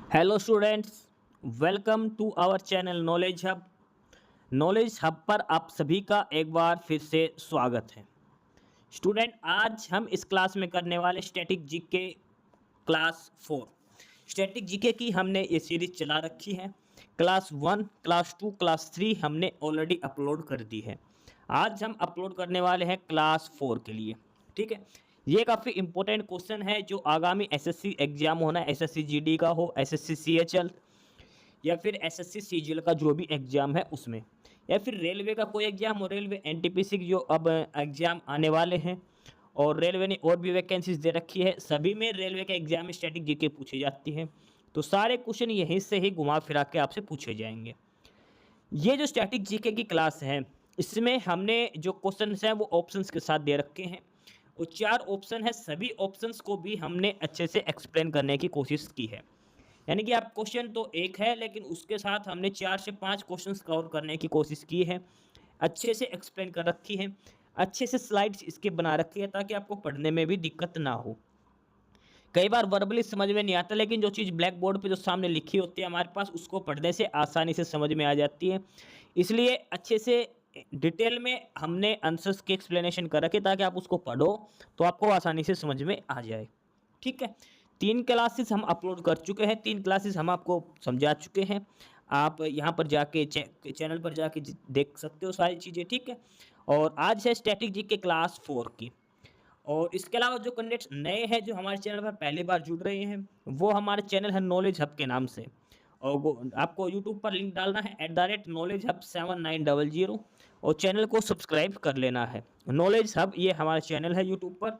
Hello students, welcome to our channel knowledge hub. Knowledge hub पर आप सभी का एक बार फिर से स्वागत है। स्टूडेंट, आज हम इस क्लास में करने वाले static GK class 4। Static GK की हमने ये सीरीज चला रखी है। क्लास 1, क्लास 2, क्लास 3 हमने ऑलरेडी अपलोड कर दी है। आज हम अपलोड करने वाले हैं क्लास 4 के लिए। ठीक है, ये काफ़ी इंपॉर्टेंट क्वेश्चन है जो आगामी एसएससी एग्जाम होना है, एसएससी जीडी का हो, एसएससी सीएचएल या फिर एसएससी सीजीएल का जो भी एग्जाम है उसमें, या फिर रेलवे का कोई एग्जाम हो, रेलवे एनटीपीसी की जो अब एग्जाम आने वाले हैं और रेलवे ने और भी वैकेंसीज दे रखी है, सभी में रेलवे के एग्जाम में स्टैटिक जीके पूछी जाती है। तो सारे क्वेश्चन यहीं से ही घुमा फिरा के आपसे पूछे जाएंगे। ये जो स्टैटिक जीके की क्लास है, इसमें हमने जो क्वेश्चन हैं वो ऑप्शंस के साथ दे रखे हैं और 4 ऑप्शन है। सभी ऑप्शंस को भी हमने अच्छे से एक्सप्लेन करने की कोशिश की है। यानी कि आप क्वेश्चन तो एक है लेकिन उसके साथ हमने 4 से 5 क्वेश्चंस कवर करने की कोशिश की है। अच्छे से एक्सप्लेन कर रखी है, अच्छे से स्लाइड्स इसके बना रखी है ताकि आपको पढ़ने में भी दिक्कत ना हो। कई बार वर्बली समझ में नहीं आता, लेकिन जो चीज़ ब्लैक बोर्ड पे जो सामने लिखी होती है हमारे पास, उसको पढ़ने से आसानी से समझ में आ जाती है। इसलिए अच्छे से डिटेल में हमने आंसर्स की एक्सप्लेनेशन कर रखे ताकि आप उसको पढ़ो तो आपको आसानी से समझ में आ जाए। ठीक है, 3 क्लासेस हम अपलोड कर चुके हैं, 3 क्लासेस हम आपको समझा चुके हैं। आप यहाँ पर जाके चैनल पर जाके देख सकते हो सारी चीज़ें। ठीक है, और आज है स्टैटिक जी के क्लास 4 की। और इसके अलावा जो कैंडिडेट्स नए हैं जो हमारे चैनल पर पहली बार जुड़ रहे हैं, वो हमारे चैनल है नॉलेज हब के नाम से, और वो आपको यूट्यूब पर लिंक डालना है @knowledge hub 7900 और चैनल को सब्सक्राइब कर लेना है। नॉलेज हब ये हमारा चैनल है यूट्यूब पर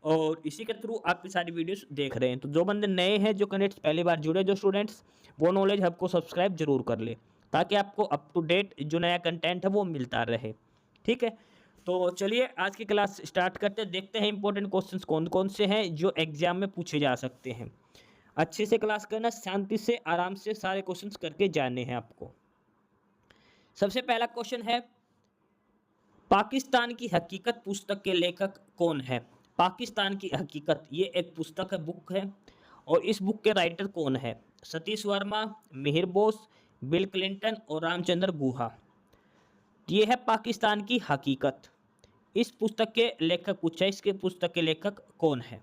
और इसी के थ्रू आप ये सारी वीडियोस देख रहे हैं। तो जो बंदे नए हैं, जो कैंडिडेट्स पहली बार जुड़े, जो स्टूडेंट्स, वो नॉलेज हब को सब्सक्राइब जरूर कर ले ताकि आपको अप टू डेट जो नया कंटेंट है वो मिलता रहे। ठीक है, तो चलिए आज की क्लास स्टार्ट करते हैं। देखते हैं इंपॉर्टेंट क्वेश्चंस कौन कौन से हैं जो एग्जाम में पूछे जा सकते हैं। अच्छे से क्लास करना, शांति से आराम से सारे क्वेश्चंस करके जाने हैं आपको। सबसे पहला क्वेश्चन है, पाकिस्तान की हकीकत पुस्तक के लेखक कौन है? पाकिस्तान की हकीकत ये एक पुस्तक है, बुक है, और इस बुक के राइटर कौन है? सतीश वर्मा, मिहिर बोस, बिल क्लिंटन और रामचंद्र गुहा। ये है पाकिस्तान की हकीकत। इस पुस्तक के लेखक पूछा, इसके पुस्तक के लेखक कौन है?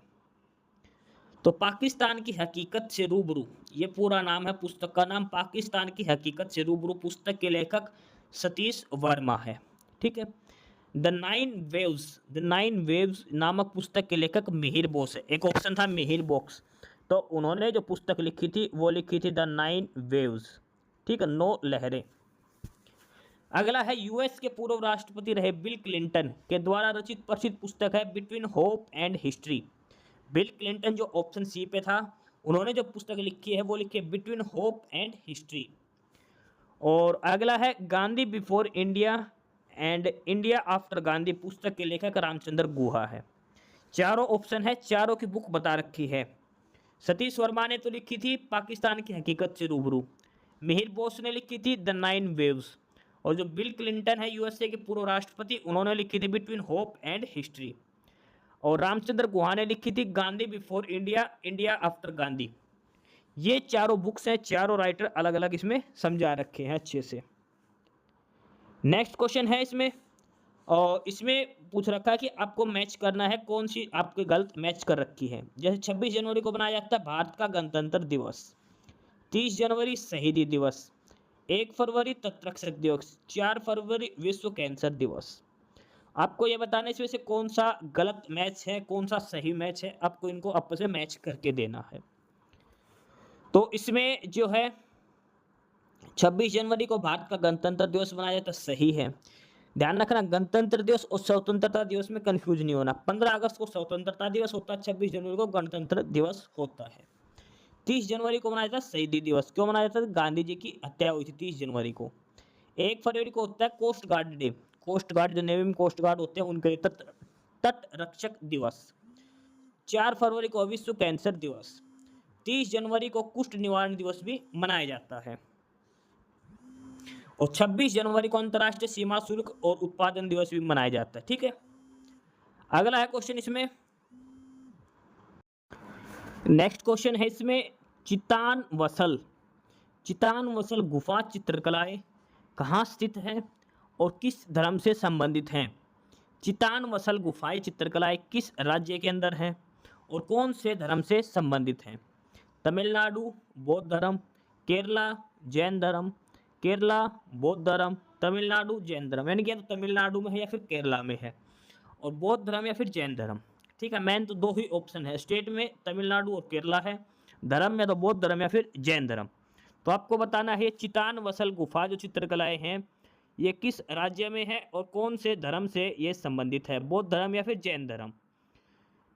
तो पाकिस्तान की हकीकत से रूबरू, ये पूरा नाम है पुस्तक का नाम, पाकिस्तान की हकीकत से रूबरू। पुस्तक के लेखक सतीश वर्मा है। ठीक है, द नाइन वेव्स नामक पुस्तक के लेखक मिहिर बोस है। एक ऑप्शन था मिहिर बोस, तो उन्होंने जो पुस्तक लिखी थी वो लिखी थी द 9 वेव्स। ठीक है, 9 लहरें। अगला है, यूएस के पूर्व राष्ट्रपति रहे बिल क्लिंटन के द्वारा रचित प्रसिद्ध पुस्तक है between hope and history. Bill Clinton जो ऑप्शन सी पे था, उन्होंने जो पुस्तक लिखी है वो लिखी है बिटवीन होप एंड हिस्ट्री। और अगला है, Gandhi before India and India after Gandhi पुस्तक के लेखक रामचंद्र गुहा है। चारों ऑप्शन है, चारों की बुक बता रखी है। सतीश वर्मा ने तो लिखी थी पाकिस्तान की हकीकत से रूबरू, मिहिर बोस ने लिखी थी द 9 वेव्स, और जो बिल क्लिंटन है यूएसए के पूर्व राष्ट्रपति, उन्होंने लिखी थी बिटवीन होप एंड हिस्ट्री। और रामचंद्र गुहा ने लिखी थी Gandhi before India, India after Gandhi. ये चारों बुक्स हैं, चारों राइटर अलग अलग इसमें समझा रखे हैं अच्छे से। नेक्स्ट क्वेश्चन है इसमें, और इसमें पूछ रखा है कि आपको मैच करना है कौन सी आपके गलत मैच कर रखी है। जैसे 26 जनवरी को बनाया जाता है भारत का गणतंत्र दिवस, 30 जनवरी शहीदी दिवस, 1 फरवरी तटरक्षक दिवस, 4 फरवरी विश्व कैंसर दिवस। आपको ये बताना इसमें से कौन सा गलत मैच है, कौन सा सही मैच है, आपको इनको आपस में मैच करके देना है। तो इसमें जो है 26 जनवरी को भारत का गणतंत्र दिवस मनाया जाता, सही है। ध्यान रखना, गणतंत्र दिवस और स्वतंत्रता दिवस में कंफ्यूज नहीं होना। 15 अगस्त को स्वतंत्रता दिवस होता है, 26 जनवरी को गणतंत्र दिवस होता है। 30 जनवरी को मनाया जाता है शहीदी दिवस। क्यों मनाया जाता है? गांधी जी की हत्या हुई थी 30 जनवरी को। 1 फरवरी को होता है coast guard day, coast guard जो नेवी में कोस्ट गार्ड होते हैं उनके लिए तट रक्षक दिवस। 4 फरवरी को विश्व कैंसर दिवस। 30 जनवरी को कुष्ठ निवारण दिवस भी मनाया जाता है, और 26 जनवरी को अंतर्राष्ट्रीय सीमा शुल्क और उत्पादन दिवस भी मनाया जाता है। ठीक है, अगला है क्वेश्चन इसमें, नेक्स्ट क्वेश्चन है इसमें, चितानवसल, चितानवसल गुफा चित्रकलाएं कहाँ स्थित है और किस धर्म से संबंधित हैं? चितानवसल गुफाएं चित्रकलाएं किस राज्य के अंदर हैं और कौन से धर्म से संबंधित हैं? तमिलनाडु बौद्ध धर्म, केरला जैन धर्म, केरला बौद्ध धर्म, तमिलनाडु जैन धर्म, यानी कि तो तमिलनाडु में है या फिर केरला में है, और बौद्ध धर्म या फिर जैन धर्म। ठीक है, मेन तो दो ही ऑप्शन है, स्टेट में तमिलनाडु और केरला है, धर्म में तो बौद्ध धर्म या फिर जैन धर्म। तो आपको बताना है चितानवसल गुफा जो चित्रकलाएं हैं ये किस राज्य में है और कौन से धर्म से ये संबंधित है, बौद्ध धर्म या फिर जैन धर्म।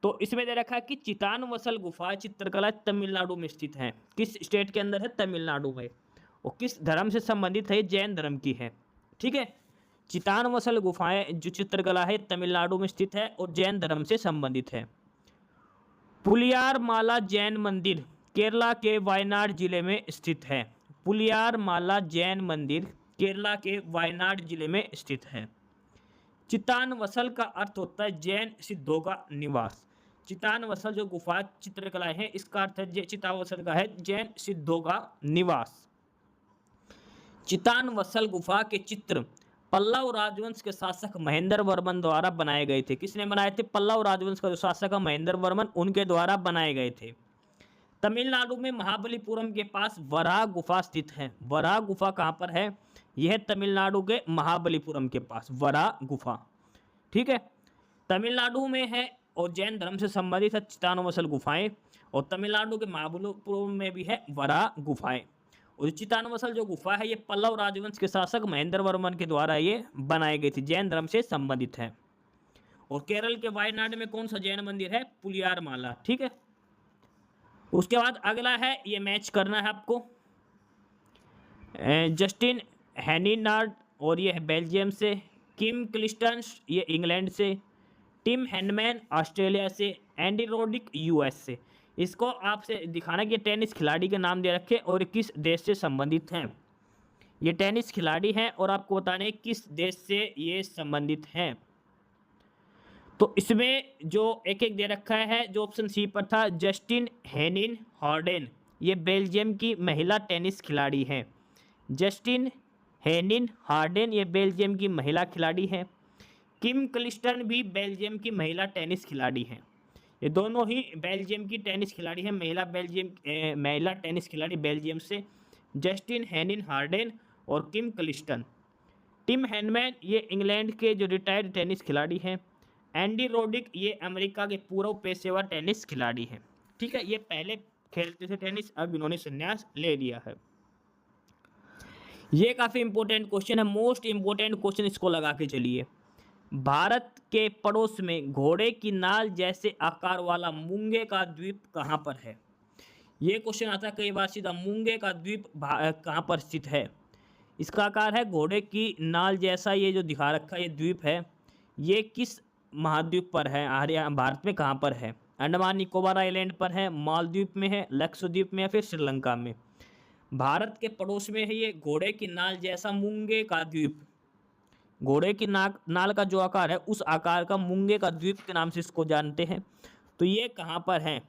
तो इसमें दे रखा है कि चितानवसल गुफा चित्रकला तमिलनाडु में स्थित है। किस स्टेट के अंदर है? तमिलनाडु में। और किस धर्म से संबंधित है? जैन धर्म की है। ठीक है, चितानवसल गुफाएं जो चित्रकला है तमिलनाडु में स्थित है और जैन धर्म से संबंधित है। पुलियार माला जैन मंदिर केरला के वायनाड जिले में स्थित है। पुलियार माला जैन मंदिर केरला के वायनाड जिले में स्थित है। चितानवसल का अर्थ होता है जैन सिद्धों का निवास। चितानवसल जो गुफा चित्रकलाएं हैं इसका अर्थ है चितानवसल का है जैन सिद्धों का निवास। चितानवसल गुफा के चित्र पल्लव राजवंश के शासक महेंद्र वर्मन द्वारा बनाए गए थे। किसने बनाए थे? पल्लव राजवंश का जो शासक है महेंद्र वर्मन, उनके द्वारा बनाए गए थे। तमिलनाडु में महाबलीपुरम के पास वराह गुफा स्थित है। वराह गुफा कहाँ पर है? यह तमिलनाडु के महाबलीपुरम के पास वराह गुफा। ठीक है, तमिलनाडु में है और जैन धर्म से संबंधित है चितानवसल गुफाएं, और तमिलनाडु के महाबलीपुरम में भी है वराह गुफाएं। और चितानवसल जो गुफा है ये पल्लव राजवंश के शासक महेंद्र वर्मन के द्वारा ये बनाई गई थी, जैन धर्म से संबंधित है। और केरल के वायनाड में कौन सा जैन मंदिर है? पुलियार माला। ठीक है, उसके बाद अगला है, ये मैच करना है आपको, जस्टिन हैनिनार्ड और ये है बेल्जियम से, किम क्लिस्टन्स ये इंग्लैंड से, टिम हैंडमैन ऑस्ट्रेलिया से, एंडी रोडिक यूएस से। इसको आपसे दिखाना कि टेनिस खिलाड़ी के नाम दे रखे और किस देश से संबंधित हैं। ये टेनिस खिलाड़ी हैं और आपको बताने किस देश से ये संबंधित हैं। तो इसमें जो एक एक दे रखा है, जो ऑप्शन सी पर था जस्टिन हेनिन हार्डेन, ये बेल्जियम की महिला टेनिस खिलाड़ी हैं। जस्टिन हेनिन हार्डेन ये बेल्जियम की महिला खिलाड़ी हैं। किम क्लिस्टन भी बेल्जियम की महिला टेनिस खिलाड़ी हैं। ये दोनों ही बेल्जियम की टेनिस खिलाड़ी हैं, महिला टेनिस खिलाड़ी बेल्जियम से, जस्टिन हेनिन हार्डेन और किम क्लिस्टन। टिम हैंडमैन ये इंग्लैंड के जो रिटायर्ड टेनिस खिलाड़ी हैं। एंडी रोडिक ये अमेरिका के पूर्व पेशेवर टेनिस खिलाड़ी हैं। ठीक है, ये पहले खेलते थे टेनिस, अब इन्होंने संन्यास ले लिया है। ये काफ़ी इंपॉर्टेंट क्वेश्चन है, मोस्ट इंपॉर्टेंट क्वेश्चन, इसको लगा के चलिए। भारत के पड़ोस में घोड़े की नाल जैसे आकार वाला मूंगे का द्वीप कहाँ पर है? ये क्वेश्चन आता है कई बार सीधा, मूंगे का द्वीप कहाँ पर स्थित है? इसका आकार है घोड़े की नाल जैसा, ये जो दिखा रखा ये द्वीप है, ये किस महाद्वीप पर है? भारत में कहाँ पर है? अंडमान निकोबार आइलैंड पर है, मालदीव में है, लक्षद्वीप में या फिर श्रीलंका में? भारत के पड़ोस में है ये घोड़े की नाल जैसा मूंगे का द्वीप। घोड़े की नाल का जो आकार है उस आकार का मूंगे का द्वीप के नाम से इसको जानते हैं। तो ये कहाँ पर है?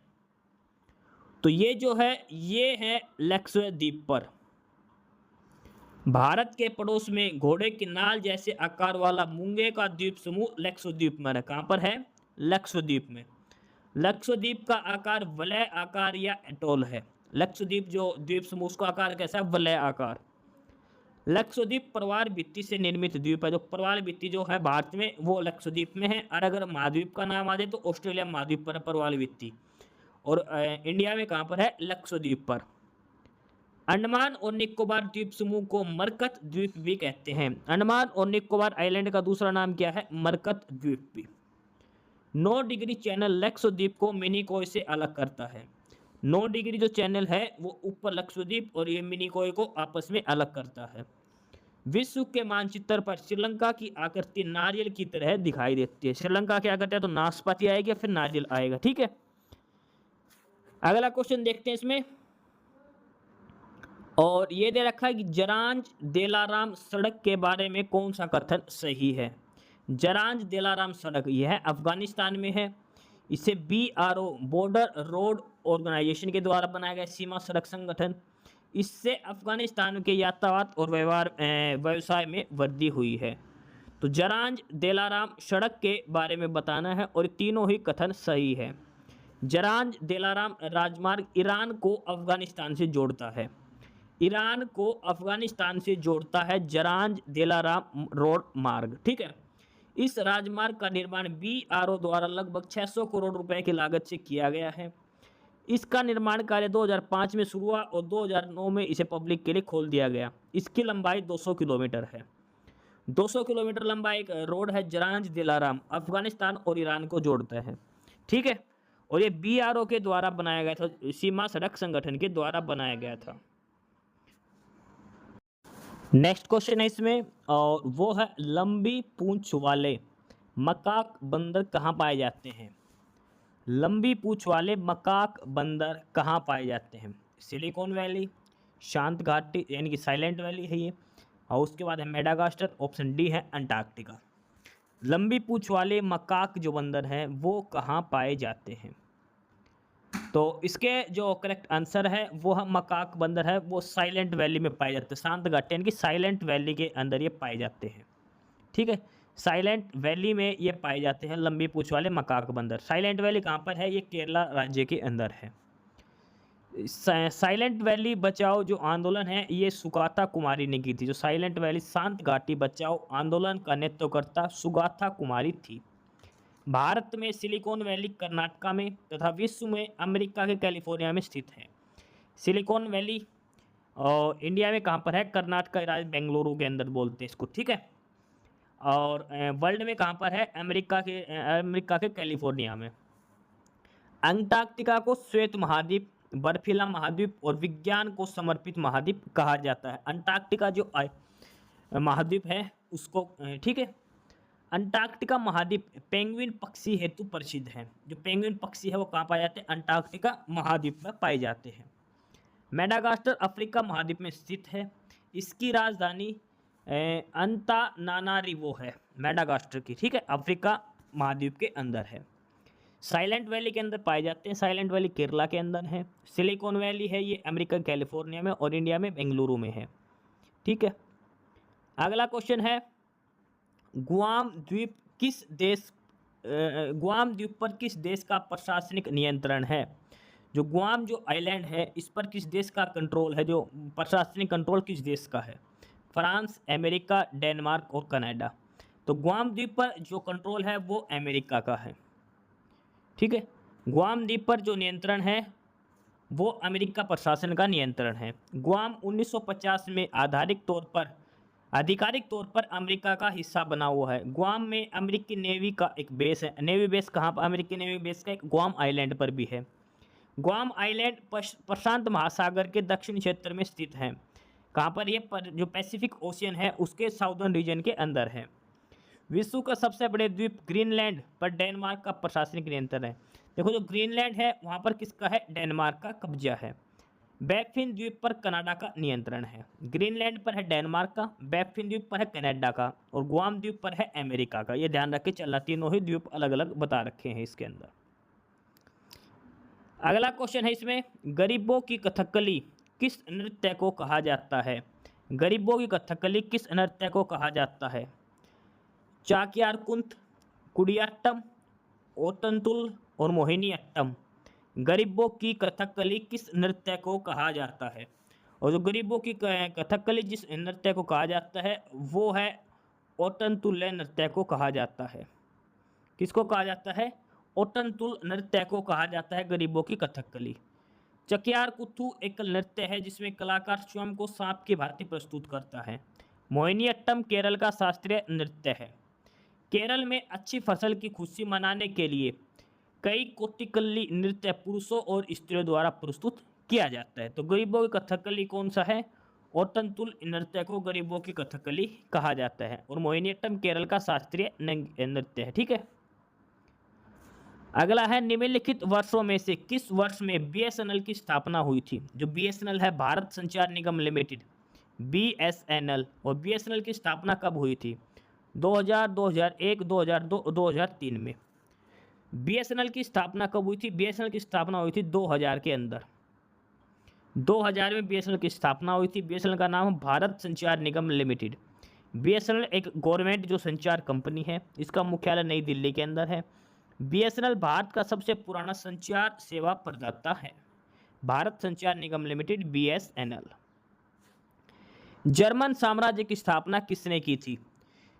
तो ये जो है ये है लक्षद्वीप पर। भारत के पड़ोस में घोड़े की नाल जैसे आकार वाला मूंगे का द्वीप समूह लक्षद्वीप में है। कहाँ पर है? लक्षद्वीप में। लक्षद्वीप का आकार वलय आकार या एटोल है। लक्षद्वीप जो द्वीप समूह उसका आकार कैसा है? वलय आकार। लक्षद्वीप प्रवाल भित्ति से निर्मित द्वीप है। जो प्रवाल भित्ति जो है भारत में वो लक्षद्वीप में है, और अगर महाद्वीप का नाम आ जाए तो ऑस्ट्रेलिया महाद्वीप पर है प्रवाल भित्ति, और इंडिया में कहाँ पर है? लक्षद्वीप पर। अंडमान और निकोबार द्वीप समूह को मरकत द्वीप भी कहते हैं। अंडमान और निकोबार आइलैंड का दूसरा नाम क्या है? मरकत द्वीप भी। 9 डिग्री चैनल लक्षद्वीप को मिनिकॉय से अलग करता है। 9 डिग्री जो चैनल है वो ऊपर लक्षद्वीप और ये मिनिकॉय को आपस में अलग करता है। विश्व के मानचित्र पर श्रीलंका की आकृति नारियल की तरह दिखाई देती है। श्रीलंका की आकृति है तो नाशपाती आएगी या फिर नारियल आएगा। ठीक है, अगला क्वेश्चन देखते हैं इसमें, और ये दे रखा है कि जरांज देलाराम सड़क के बारे में कौन सा कथन सही है? जरांज देलाराम सड़क यह अफगानिस्तान में है। इसे BRO बॉर्डर रोड ऑर्गेनाइजेशन के द्वारा बनाया गया सीमा सड़क संगठन। इससे अफगानिस्तान के यातायात और व्यवसाय में वृद्धि हुई है। तो जरांज दिलाराम सड़क के बारे में बताना है और तीनों ही कथन सही है। जरांज दिलाराम राजमार्ग ईरान को अफगानिस्तान से जोड़ता है। ईरान को अफगानिस्तान से जोड़ता है जरांज दिलाराम रोड मार्ग। ठीक है। इस राजमार्ग का निर्माण BRO द्वारा लगभग 600 करोड़ रुपए की लागत से किया गया है। इसका निर्माण कार्य 2005 में शुरू हुआ और 2009 में इसे पब्लिक के लिए खोल दिया गया। इसकी लंबाई 200 किलोमीटर है। 200 किलोमीटर लंबा एक रोड है जरांज दिलाराम, अफगानिस्तान और ईरान को जोड़ता है। ठीक है। और ये BRO के द्वारा बनाया गया था, सीमा सड़क संगठन के द्वारा बनाया गया था। नेक्स्ट क्वेश्चन है इसमें, और वो है लंबी पूंछ वाले मकाक बंदर कहाँ पाए जाते हैं। लंबी पूंछ वाले मकाक बंदर कहाँ पाए जाते हैं। सिलिकॉन वैली, शांत घाटी यानी कि साइलेंट वैली है ये, और उसके बाद है मेडागास्कर, ऑप्शन डी है अंटार्कटिका। लंबी पूंछ वाले मकाक जो बंदर हैं वो कहाँ पाए जाते हैं। तो इसके जो करेक्ट आंसर है वो हम मकाक बंदर है वो साइलेंट वैली में पाए जाते हैं। शांत घाटी यानी कि साइलेंट वैली के अंदर ये पाए जाते हैं। ठीक है। साइलेंट वैली में ये पाए जाते हैं लंबी पूंछ वाले मकाक बंदर। साइलेंट वैली कहाँ पर है, ये केरला राज्य के अंदर है। साइलेंट वैली बचाओ जो आंदोलन है ये सुगाथा कुमारी ने की थी। जो साइलेंट वैली शांत घाटी बचाओ आंदोलन का नेतृत्वकर्ता सुगाथा कुमारी थी। भारत में सिलिकॉन वैली कर्नाटका में तथा विश्व में अमेरिका के कैलिफोर्निया में स्थित है। सिलिकॉन वैली और इंडिया में कहाँ पर है, कर्नाटक राज्य बेंगलुरु के अंदर बोलते हैं इसको। ठीक है। और वर्ल्ड में कहाँ पर है, अमेरिका के कैलिफोर्निया में। अंटार्कटिका को श्वेत महाद्वीप, बर्फीला महाद्वीप और विज्ञान को समर्पित महाद्वीप कहा जाता है। अंटार्कटिका जो महाद्वीप है उसको, ठीक है। अंटार्कटिका महाद्वीप पेंगुइन पक्षी हेतु प्रसिद्ध है। जो पेंगुइन पक्षी है वो कहाँ पाए जाते हैं, अंटार्कटिका महाद्वीप में पाए जाते हैं। मेडागास्कर अफ्रीका महाद्वीप में स्थित है। इसकी राजधानी अंतानानारिवो है, मेडागास्कर की। ठीक है। अफ्रीका महाद्वीप के अंदर है। साइलेंट वैली के अंदर पाए जाते हैं। साइलेंट वैली केरला के अंदर है। सिलिकॉन वैली है ये अमेरिका कैलिफोर्निया में और इंडिया में बेंगलुरु में है। ठीक है। अगला क्वेश्चन है, गुआम द्वीप पर किस देश का प्रशासनिक नियंत्रण है। जो गुआम जो आइलैंड है इस पर किस देश का कंट्रोल है, जो प्रशासनिक कंट्रोल किस देश का है। फ्रांस, अमेरिका, डेनमार्क और कनाडा। तो गुआम द्वीप पर जो कंट्रोल है वो अमेरिका का है। ठीक है। गुआम द्वीप पर जो नियंत्रण है वो अमेरिका प्रशासन का नियंत्रण है। गुआम 1950 में आधिकारिक तौर पर अमेरिका का हिस्सा बना हुआ है। गुआम में अमेरिकी नेवी का एक बेस है। नेवी बेस कहाँ पर, अमेरिकी नेवी बेस का एक गुआम आइलैंड पर भी है। गुआम आइलैंड प्रशांत महासागर के दक्षिण क्षेत्र में स्थित है। कहाँ पर ये जो पैसिफिक ओशियन है उसके साउदर्न रीजन के अंदर है। विश्व का सबसे बड़े द्वीप ग्रीनलैंड पर डेनमार्क का प्रशासनिक नियंत्रण है। देखो जो ग्रीनलैंड है वहाँ पर किसका है, डेनमार्क का कब्जा है। बैफिन द्वीप पर कनाडा का नियंत्रण है। ग्रीनलैंड पर है डेनमार्क का, बैफिन द्वीप पर है कनाडा का और गुआम द्वीप पर है अमेरिका का। ये ध्यान रख के चलना, तीनों ही द्वीप अलग अलग बता रखे हैं इसके अंदर। अगला क्वेश्चन है इसमें, गरीबों की कथकली किस नृत्य को कहा जाता है। गरीबों की कथकली किस नृत्य को कहा जाता है। चाक्यार कुंत, कुडियाट्टम, ओतंतुल और मोहिनीअट्टम। गरीबों की कथकली किस नृत्य को कहा जाता है। और जो गरीबों की कथकली जिस नृत्य को कहा जाता है वो है ओटनतुल्य नृत्य को कहा जाता है। किसको कहा जाता है, ओटनतुल नृत्य को कहा जाता है गरीबों की कथकली। चकियार कुथू एक नृत्य है जिसमें कलाकार स्वयं को सांप की भांति प्रस्तुत करता है। मोहिनीअट्टम केरल का शास्त्रीय नृत्य है। केरल में अच्छी फसल की खुशी मनाने के लिए कई कोटिकल्ली नृत्य पुरुषों और स्त्रियों द्वारा प्रस्तुत किया जाता है। तो गरीबों की कथकली कौन सा है, ओटनतुल नृत्य को गरीबों की कथकली कहा जाता है और मोहिनीअट्टम केरल का शास्त्रीय नृत्य है। ठीक है। अगला है, निम्नलिखित वर्षों में से किस वर्ष में BSNL की स्थापना हुई थी। जो BSNL है भारत संचार निगम लिमिटेड, BSNL, और BSNL की स्थापना कब हुई थी, 2000, 2001, 2002, 2003 में। बीएसएनएल की स्थापना कब हुई थी? बीएसएनएल की स्थापना हुई थी 2000 के अंदर। 2000 में बीएसएनएल की स्थापना हुई थी। बीएसएनएल का नाम भारत संचार निगम लिमिटेड। बीएसएनएल एक गवर्नमेंट जो संचार कंपनी है, इसका मुख्यालय नई दिल्ली के अंदर है। बीएसएनएल भारत का सबसे पुराना संचार सेवा प्रदाता है। भारत संचार निगम लिमिटेड बीएसएनएल। जर्मन साम्राज्य की स्थापना किसने की थी?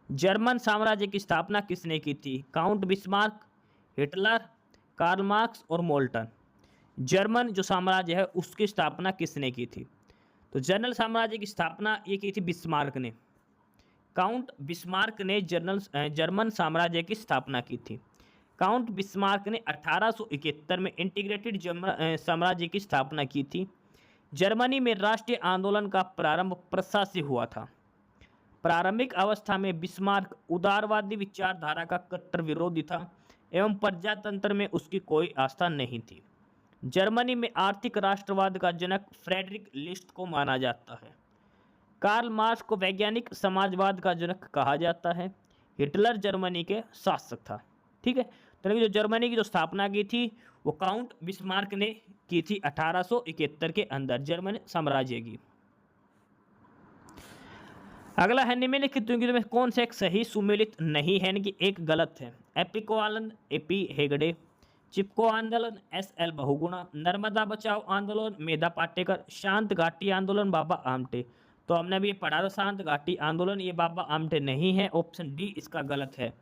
जर्मन साम्राज्य की स्थापना किसने की थी? Count Bismarck, Hitler, Karl Marx और मोल्टन। जर्मन जो साम्राज्य है उसकी स्थापना किसने की थी? तो जर्मन साम्राज्य की स्थापना ये की थी बिस्मार्क ने। काउंट बिस्मार्क ने जर्मन साम्राज्य की स्थापना की थी। काउंट बिस्मार्क ने 1871 में इंटीग्रेटेड साम्राज्य की स्थापना की थी। जर्मनी में राष्ट्रीय आंदोलन का प्रारंभ प्रसा से हुआ था। प्रारंभिक अवस्था में बिस्मार्क उदारवादी विचारधारा का कट्टर विरोधी था एवं प्रजातंत्र में उसकी कोई आस्था नहीं थी। जर्मनी में आर्थिक राष्ट्रवाद का जनक फ्रेडरिक लिस्ट को माना जाता है। कार्ल मार्क्स को वैज्ञानिक समाजवाद का जनक कहा जाता है। हिटलर जर्मनी के शासक था। ठीक है, तो जो जर्मनी की जो स्थापना की थी वो काउंट बिस्मार्क ने की थी 1871 के अंदर जर्मन साम्राज्य की। अगला है निम्नलिखित में कौन सा एक सही सुमेलित नहीं है, यानी कि एक गलत है? एपिको आंदोलन एपी हेगड़े, चिपको आंदोलन एसएल बहुगुणा, नर्मदा बचाओ आंदोलन मेधा पाटेकर, शांत घाटी आंदोलन बाबा आमटे। तो हमने अभी पढ़ा था शांत घाटी आंदोलन, ये बाबा आमटे नहीं है, ऑप्शन डी इसका गलत है।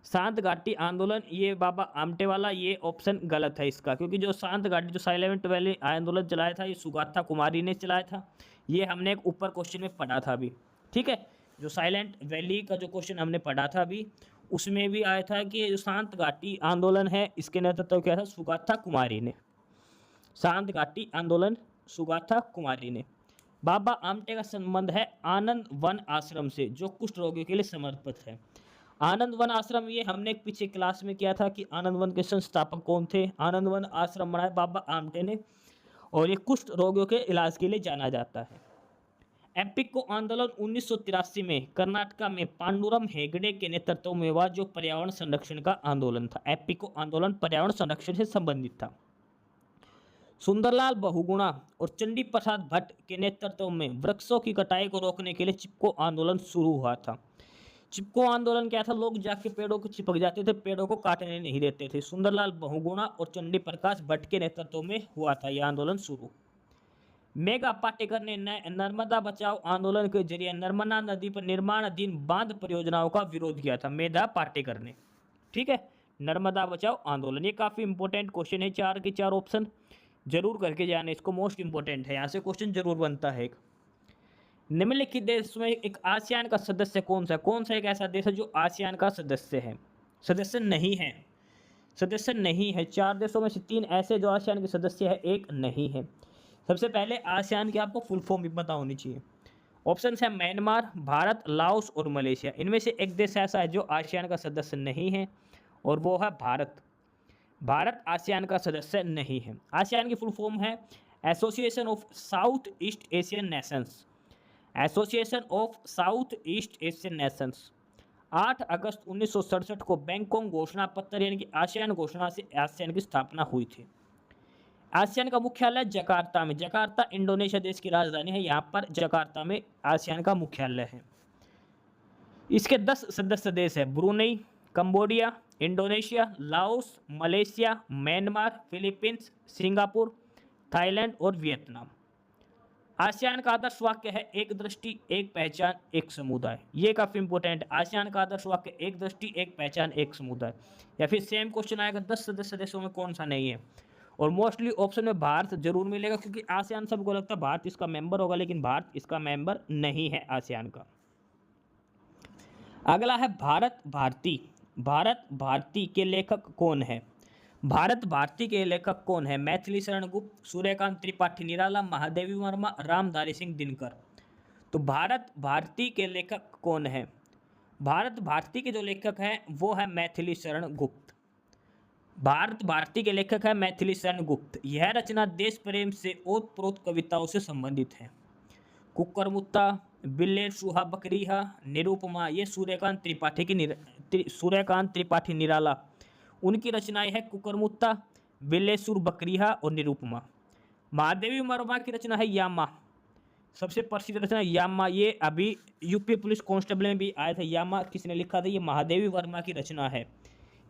शांत घाटी आंदोलन ये बाबा आमटे वाला, ये ऑप्शन गलत है इसका, क्योंकि जो शांत घाटी जो साइलेंट वैली आंदोलन चलाया था ये सुगाथा कुमारी ने चलाया था। ये हमने एक ऊपर क्वेश्चन में पढ़ा था अभी। ठीक है, जो साइलेंट वैली का जो क्वेश्चन हमने पढ़ा था अभी उसमें भी आया था कि जो शांत घाटी आंदोलन है इसके नेतृत्व किया था सुगाथा कुमारी ने। शांत घाटी आंदोलन सुगाथा कुमारी ने। बाबा आमटे का संबंध है आनंद वन आश्रम से जो कुष्ठ रोगियों के लिए समर्पित है। आनंद वन आश्रम ये हमने एक पीछे क्लास में किया था कि आनंद वन के संस्थापक कौन थे। आनंद वन आश्रम बनाया बाबा आमटे ने और ये कुष्ठ रोगियों के इलाज के लिए जाना जाता है। एपिको आंदोलन 1983 में कर्नाटक में पांडुरम हेगड़े के नेतृत्व में हुआ जो पर्यावरण संरक्षण का आंदोलन था। एपिको आंदोलन पर्यावरण संरक्षण से संबंधित था। सुंदरलाल बहुगुणा और चंडी प्रसाद भट्ट के नेतृत्व में वृक्षों की कटाई को रोकने के लिए चिपको आंदोलन शुरू हुआ था। चिपको आंदोलन क्या था? लोग जाके पेड़ों को चिपक जाते थे, पेड़ों को काटने नहीं देते थे। सुंदरलाल बहुगुणा और चंडी प्रकाश भट्ट के नेतृत्व में हुआ था यह आंदोलन शुरू। मेघा पाटेकर ने नर्मदा बचाओ आंदोलन के जरिए नर्मदा नदी पर निर्माणाधीन बांध परियोजनाओं का विरोध किया था। मेघा पाटेकर ने। ठीक है, नर्मदा बचाओ आंदोलन ये काफ़ी इंपॉर्टेंट क्वेश्चन है, 4 के 4 ऑप्शन जरूर करके जाने, इसको मोस्ट इंपॉर्टेंट है, यहाँ से क्वेश्चन जरूर बनता है। निम्नलिखित देश में एक आसियान का सदस्य कौन सा एक ऐसा देश है जो आसियान का सदस्य है? सदस्य नहीं है, सदस्य नहीं है। 4 देशों में से 3 ऐसे जो आसियान के सदस्य है, एक नहीं है। सबसे पहले आसियान की आपको फुल फॉर्म भी पता होनी चाहिए। ऑप्शन है म्यांमार, भारत, लाओस और मलेशिया। इनमें से एक देश ऐसा है जो आसियान का सदस्य नहीं है और वो है भारत। भारत आसियान का सदस्य नहीं है। आसियान की फुल फॉर्म है association of south east Asian Nations. Association of south east Asian Nations 8 अगस्त 1967 को बैंकॉक घोषणा पत्र यानी कि आसियान घोषणा से आसियान की स्थापना हुई थी। आसियान का मुख्यालय जकार्ता में, जकार्ता इंडोनेशिया देश की राजधानी है, यहाँ पर जकार्ता में आसियान का मुख्यालय है। इसके 10 सदस्य देश है Brunei, Cambodia, Indonesia, Laos, Malaysia, Myanmar, Philippines, Singapore, Thailand और वियतनाम। आसियान का आदर्श वाक्य है एक दृष्टि एक पहचान एक समुदाय। ये काफ़ी इंपॉर्टेंट। आसियान का आदर्श वाक्य एक दृष्टि एक पहचान एक समुदाय। या फिर सेम क्वेश्चन आएगा 10 सदस्य देशों में कौन सा नहीं है, और मोस्टली ऑप्शन में भारत जरूर मिलेगा क्योंकि आसियान सबको लगता है भारत इसका मेंबर होगा, लेकिन भारत इसका मेंबर नहीं है आसियान का। अगला है भारत भारती। भारत भारती के लेखक कौन है? भारत भारती के लेखक कौन है? मैथिली शरण गुप्त, सूर्यकांत त्रिपाठी निराला, महादेवी वर्मा, रामधारी सिंह दिनकर। तो भारत भारती के लेखक कौन है? भारत भारती के जो लेखक हैं वो है मैथिली शरण गुप्त। भारत भारती के लेखक है मैथिली शरण गुप्त। यह रचना देश प्रेम से ओतप्रोत कविताओं से संबंधित है। कुक्कर मुत्ता, बिल्लेर सुहा बकरीहा, निरूपमा ये सूर्यकांत त्रिपाठी निराला उनकी रचनाएं है कुकरमुत्ता, बिल्लेसुर बकरिया और निरुपमा। महादेवी वर्मा की रचना है यामा, सबसे प्रसिद्ध रचना यामा, ये अभी यूपी पुलिस कांस्टेबल में भी आया था। यामा किसने लिखा था? ये महादेवी वर्मा की रचना है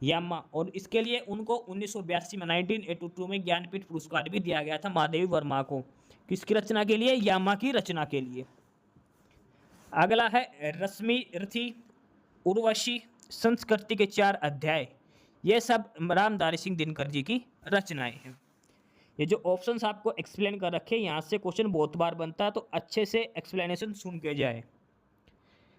यामा। और इसके लिए उनको 1982 में 1982 में ज्ञानपीठ पुरस्कार भी दिया गया था महादेवी वर्मा को। किसकी रचना के लिए? यामा की रचना के लिए। अगला है रश्मि रथी, उर्वशी, संस्कृति के 4 अध्याय, ये सब रामधारी सिंह दिनकर जी की रचनाएं हैं। ये जो ऑप्शंस आपको एक्सप्लेन कर रखे, यहाँ से क्वेश्चन बहुत बार बनता है, तो अच्छे से एक्सप्लेनेशन सुन के जाए।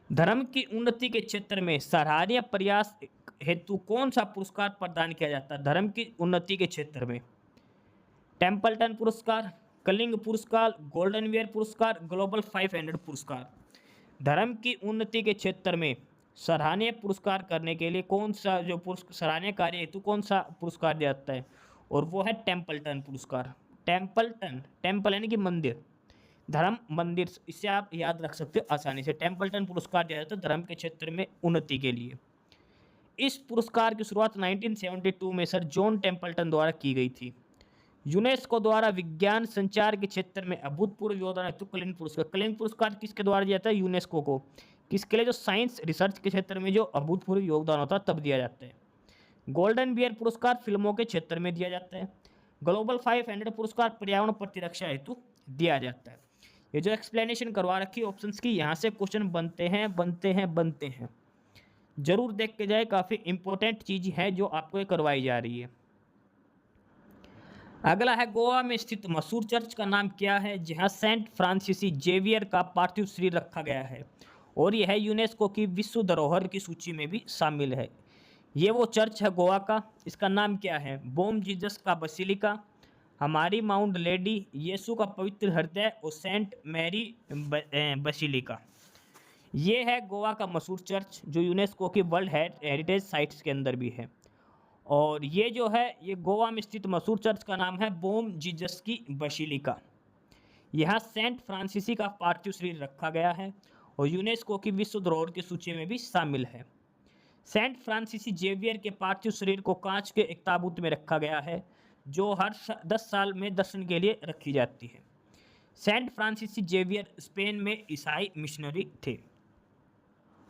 धर्म की उन्नति के क्षेत्र में सराहनीय प्रयास हेतु कौन सा पुरस्कार प्रदान किया जाता है? धर्म की उन्नति के क्षेत्र में टेम्पल्टन पुरस्कार, कलिंग पुरस्कार, गोल्डन वेयर पुरस्कार, ग्लोबल 500 पुरस्कार। धर्म की उन्नति के क्षेत्र में सराहनीय पुरस्कार करने के लिए कौन सा जो सराहनीय कार्य हेतु कौन सा पुरस्कार दिया जाता है? और वो है टेम्पल्टन पुरस्कार। टेम्पल्टन, टेम्पल यानी कि मंदिर, धर्म मंदिर, इससे आप याद रख सकते हो आसानी से। टेम्पल्टन पुरस्कार दिया जाता है धर्म के क्षेत्र में उन्नति के लिए। इस पुरस्कार की शुरुआत 1972 में सर जॉन टेम्पल्टन द्वारा की गई थी। यूनेस्को द्वारा विज्ञान संचार के क्षेत्र में अभूतपूर्व योगदान हेतु कलिंग पुरस्कार। कलिंग पुरस्कार किसके द्वारा दिया जाता है? यूनेस्को को। किसके लिए? जो साइंस रिसर्च के क्षेत्र में जो अभूतपूर्व योगदान होता है तब दिया जाता है। गोल्डन बियर पुरस्कार फिल्मों के क्षेत्र में दिया जाता है। ग्लोबल 500 पुरस्कार पर्यावरण प्रतिरक्षा हेतु दिया जाता है। ये जो एक्सप्लेनेशन करवा रखी ऑप्शंस की, यहाँ से क्वेश्चन बनते हैं। जरूर देख के जाए, काफ़ी इंपॉर्टेंट चीज है जो आपको करवाई जा रही है। अगला है गोवा में स्थित मशहूर चर्च का नाम क्या है जहां सेंट फ्रांसिसी जेवियर का पार्थिव शरीर रखा गया है? और यह यूनेस्को की विश्व धरोहर की सूची में भी शामिल है। ये वो चर्च है गोवा का, इसका नाम क्या है? बोम जीसस का बसिलिका, हमारी माउंट लेडी, यीशु का पवित्र हृदय और सेंट मैरी बसिलिका। ये है गोवा का मशहूर चर्च जो यूनेस्को की वर्ल्ड हेरिटेज साइट्स के अंदर भी है। और ये जो है ये गोवा में स्थित मशहूर चर्च का नाम है बोम जीसस की बसिलिका। यहाँ सेंट फ्रांसिसी का पार्थिव शरीर रखा गया है और यूनेस्को की विश्व धरोहर की सूची में भी शामिल है। सेंट फ्रांसिसी जेवियर के पार्थिव शरीर को कांच के एक ताबूत में रखा गया है जो हर 10 साल में दर्शन के लिए रखी जाती है। सेंट फ्रांसिसी जेवियर स्पेन में ईसाई मिशनरी थे।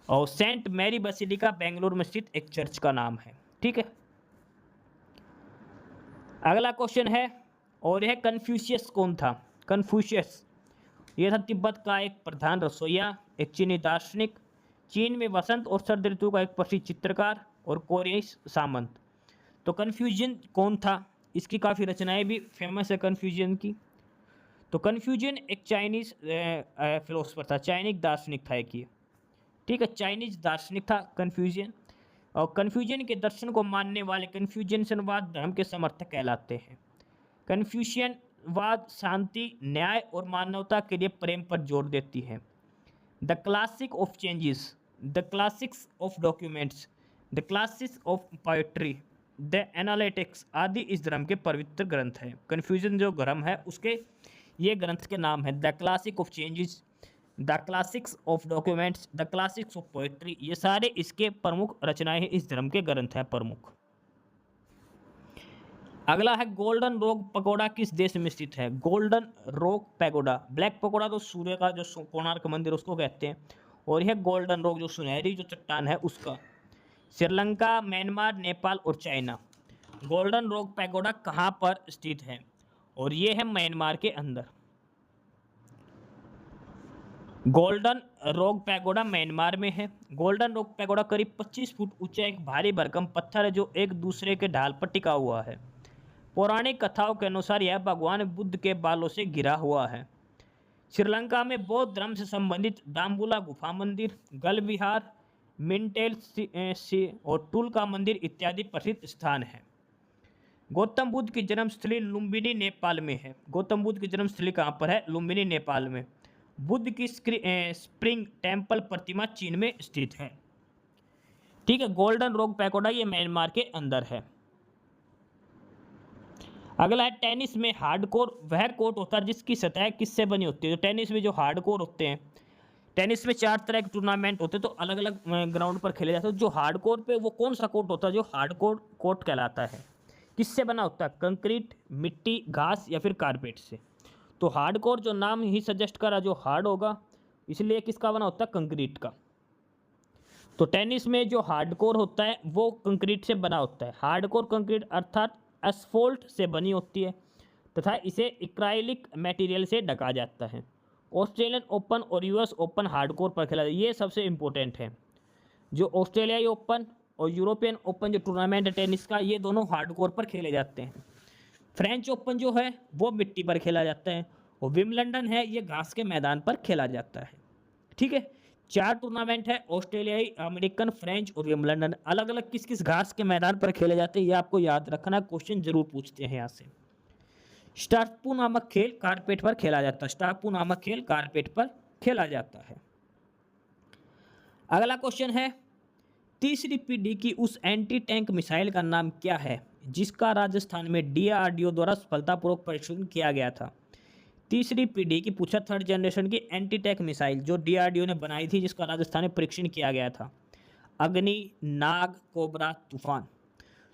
और सेंट मैरी बसिलिका बेंगलुरु में स्थित एक चर्च का नाम है। ठीक है, अगला क्वेश्चन है, और यह कन्फ्यूशियस कौन था? कन्फ्यूशियस यह था तिब्बत का एक प्रधान रसोइया, एक चीनी दार्शनिक, चीन में वसंत और शरद ऋतु का एक प्रसिद्ध चित्रकार और कोरियाई सामंत। तो कन्फ्यूजन कौन था? इसकी काफ़ी रचनाएं भी फेमस है कन्फ्यूजन की। तो कन्फ्यूजन एक चाइनीज फिलोसफर था, चाइनीज दार्शनिक था एक ये। ठीक है, चाइनीज दार्शनिक था कन्फ्यूजन। और कन्फ्यूजन के दर्शन को मानने वाले कन्फ्यूशियनवाद धर्म के समर्थक कहलाते हैं। कन्फ्यूशियनवाद शांति, न्याय और मानवता के लिए प्रेम पर जोर देती है। The classic of changes, the classics of documents, the classics of poetry, the analytics आदि इस धर्म के पवित्र ग्रंथ हैं। कन्फ्यूजन जो धर्म है उसके ये ग्रंथ के नाम है the classic of changes, the classics of documents, the classics of poetry. ये सारे इसके प्रमुख रचनाएं हैं, इस धर्म के ग्रंथ हैं प्रमुख। अगला है गोल्डन रॉक पगोडा किस देश में स्थित है? Golden rock pagoda, black pagoda तो सूर्य का जो कोणार्क मंदिर उसको कहते हैं, और यह गोल्डन रॉक जो सुनहरी जो चट्टान है उसका। श्रीलंका, म्यांमार, नेपाल और चाइना। गोल्डन रॉक पैगोडा कहाँ पर स्थित है? और ये है म्यांमार के अंदर। गोल्डन रॉक पैगोडा म्यांमार में है। गोल्डन रॉक पैगोडा करीब 25 फुट ऊंचा एक भारी भरकम पत्थर है जो एक दूसरे के ढाल पर टिका हुआ है। पौराणिक कथाओं के अनुसार यह भगवान बुद्ध के बालों से घिरा हुआ है। श्रीलंका में बौद्ध धर्म से संबंधित डाम्बुला गुफा मंदिर, गल विहार, मिंटेल और टुलका मंदिर इत्यादि प्रसिद्ध स्थान हैं। गौतम बुद्ध की जन्मस्थली लुम्बिनी नेपाल में है। गौतम बुद्ध की जन्मस्थली कहाँ पर है? लुम्बिनी नेपाल में। बुद्ध की स्प्रिंग टेम्पल प्रतिमा चीन में स्थित है। ठीक है, गोल्डन रॉक पैगोडा ये म्यांमार के अंदर है। अगला है टेनिस में हार्डकोर वह कोर्ट होता है जिसकी सतह किससे बनी होती है? तो टेनिस में जो हार्डकोर होते हैं, टेनिस में 4 तरह के टूर्नामेंट होते हैं, तो अलग अलग ग्राउंड पर खेले जाते हैं। जो हार्ड कोर्ट पे वो कौन सा कोर्ट होता है, जो हार्ड कोर्ट कहलाता है, किससे बना होता है, कंक्रीट, मिट्टी, घास या फिर कारपेट से। तो हार्ड कोर्ट जो नाम ही सजेस्ट करा, जो हार्ड होगा, इसलिए किसका बना होता है, कंक्रीट का। तो टेनिस में जो हार्ड कोर होता है वो कंक्रीट से बना होता है। हार्ड कोर कंक्रीट अर्थात एस्फोल्ट से बनी होती है तथा इसे एक्राइलिक मटेरियल से ढका जाता है। ऑस्ट्रेलियन ओपन और यूएस ओपन हार्ड कोर पर खेला, ये सबसे इम्पोर्टेंट है। जो ऑस्ट्रेलियाई ओपन और यूरोपियन ओपन जो टूर्नामेंट है टेनिस का, ये दोनों हार्ड कोर पर खेले जाते हैं। फ्रेंच ओपन जो है वो मिट्टी पर खेला जाता है, और विम्बलडन है ये घास के मैदान पर खेला जाता है। ठीक है, 4 टूर्नामेंट है, ऑस्ट्रेलियाई, अमेरिकन, फ्रेंच और विम्बलडन। अलग अलग किस किस घास के मैदान पर खेले जाते हैं ये आपको याद रखना, क्वेश्चन जरूर पूछते हैं यहाँ से। स्टार्कपू नामक खेल कारपेट पर खेला जाता है। स्टार्कपू नामक खेल कारपेट पर खेला जाता है। अगला क्वेश्चन है, तीसरी पीढ़ी की उस एंटी टैंक मिसाइल का नाम क्या है जिसका राजस्थान में डीआरडीओ द्वारा सफलतापूर्वक परीक्षण किया गया था। तीसरी पीढ़ी की पूछा, थर्ड जनरेशन की एंटी टैंक मिसाइल जो डीआरडीओ ने बनाई थी, जिसका राजस्थान में परीक्षण किया गया था। अग्नि, नाग, कोबरा, तूफान।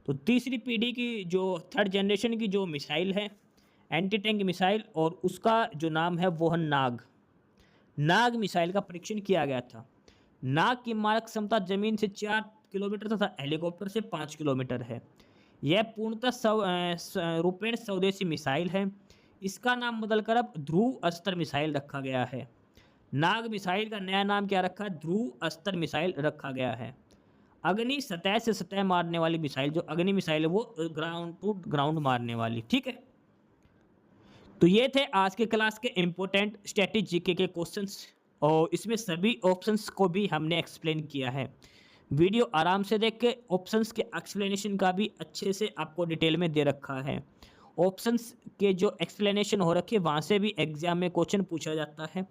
तो तीसरी पीढ़ी की जो थर्ड जनरेशन की जो मिसाइल है, एंटी टैंक मिसाइल, और उसका जो नाम है वो है नाग। नाग मिसाइल का परीक्षण किया गया था। नाग की मारक क्षमता जमीन से 4 किलोमीटर तथा हेलीकॉप्टर से 5 किलोमीटर है। यह पूर्णतः रूपेण स्वदेशी मिसाइल है। इसका नाम बदलकर अब ध्रुव अस्त्र मिसाइल रखा गया है। नाग मिसाइल का नया नाम क्या रखा है, ध्रुव अस्त्र मिसाइल रखा गया है। अग्नि, सतह से सतह मारने वाली मिसाइल, जो अग्नि मिसाइल है वो ग्राउंड टू ग्राउंड मारने वाली। ठीक है, तो ये थे आज के क्लास के इम्पोर्टेंट स्टैटिक जीके के क्वेश्चंस, और इसमें सभी ऑप्शंस को भी हमने एक्सप्लेन किया है। वीडियो आराम से देख के ऑप्शंस के एक्सप्लेनेशन का भी अच्छे से आपको डिटेल में दे रखा है। ऑप्शंस के जो एक्सप्लेनेशन हो रखे वहाँ से भी एग्जाम में क्वेश्चन पूछा जाता है।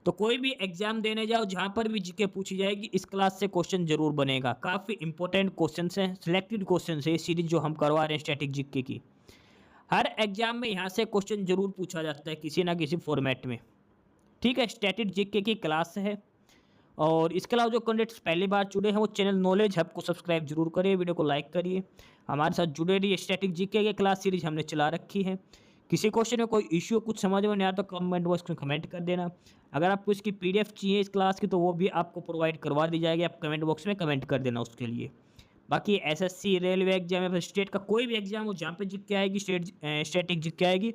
तो कोई भी एग्जाम देने जाओ जहाँ पर भी जीके पूछी जाएगी, इस क्लास से क्वेश्चन जरूर बनेगा। काफ़ी इंपॉर्टेंट क्वेश्चन हैं, सिलेक्टेड क्वेश्चन है ये सीरीज जो हम करवा रहे हैं स्टैटिक जीके की। हर एग्जाम में यहाँ से क्वेश्चन जरूर पूछा जाता है किसी ना किसी फॉर्मेट में। ठीक है, स्टैटिक जीके की क्लास है। और इसके अलावा जो कैंडिडेट्स पहली बार जुड़े हैं वो चैनल नॉलेज हब को सब्सक्राइब जरूर करिए, वीडियो को लाइक करिए, हमारे साथ जुड़े रहिए। स्टैटिक जीके की क्लास सीरीज हमने चला रखी है। किसी क्वेश्चन में कोई इश्यू कुछ समझ में नहीं आया तो कमेंट बॉक्स में कमेंट कर देना। अगर आपको इसकी पीडीएफ चाहिए इस क्लास की तो वो भी आपको प्रोवाइड करवा दी जाएगी, आप कमेंट बॉक्स में कमेंट कर देना उसके लिए। बाकी एसएससी, रेलवे एग्जाम या फिर स्टेट का कोई भी एग्जाम हो जहाँ पे जीके आएगी, स्टैटिक जीके आएगी,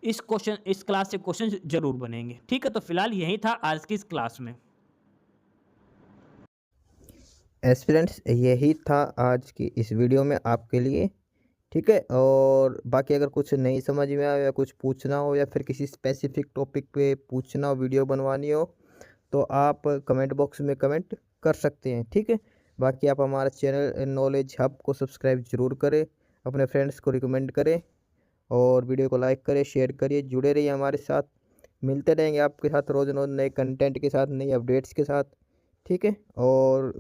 इस क्लास से क्वेश्चन जरूर बनेंगे। ठीक है, तो फिलहाल यही था आज की इस क्लास में। एस्पिरेंट्स, यही था आज की इस वीडियो में आपके लिए। ठीक है, और बाकी अगर कुछ नहीं समझ में आया या कुछ पूछना हो या फिर किसी स्पेसिफिक टॉपिक पे पूछना हो, वीडियो बनवानी हो, तो आप कमेंट बॉक्स में कमेंट कर सकते हैं। ठीक है, बाकी आप हमारा चैनल नॉलेज हब को सब्सक्राइब जरूर करें, अपने फ्रेंड्स को रिकमेंड करें, और वीडियो को लाइक करें, शेयर करिए, जुड़े रहिए हमारे साथ। मिलते रहेंगे आपके साथ रोज़ रोज़ नए कंटेंट के साथ, नई अपडेट्स के साथ। ठीक है, और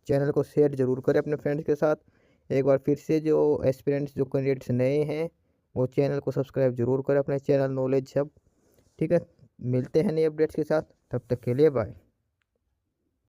चैनल को शेयर ज़रूर करें अपने फ्रेंड्स के साथ। एक बार फिर से जो एस्पिरेंट्स, जो कैंडिडेट्स नए हैं, वो चैनल को सब्सक्राइब जरूर करें, अपने चैनल नॉलेज हब। ठीक है, मिलते हैं नए अपडेट्स के साथ, तब तक के लिए बाय।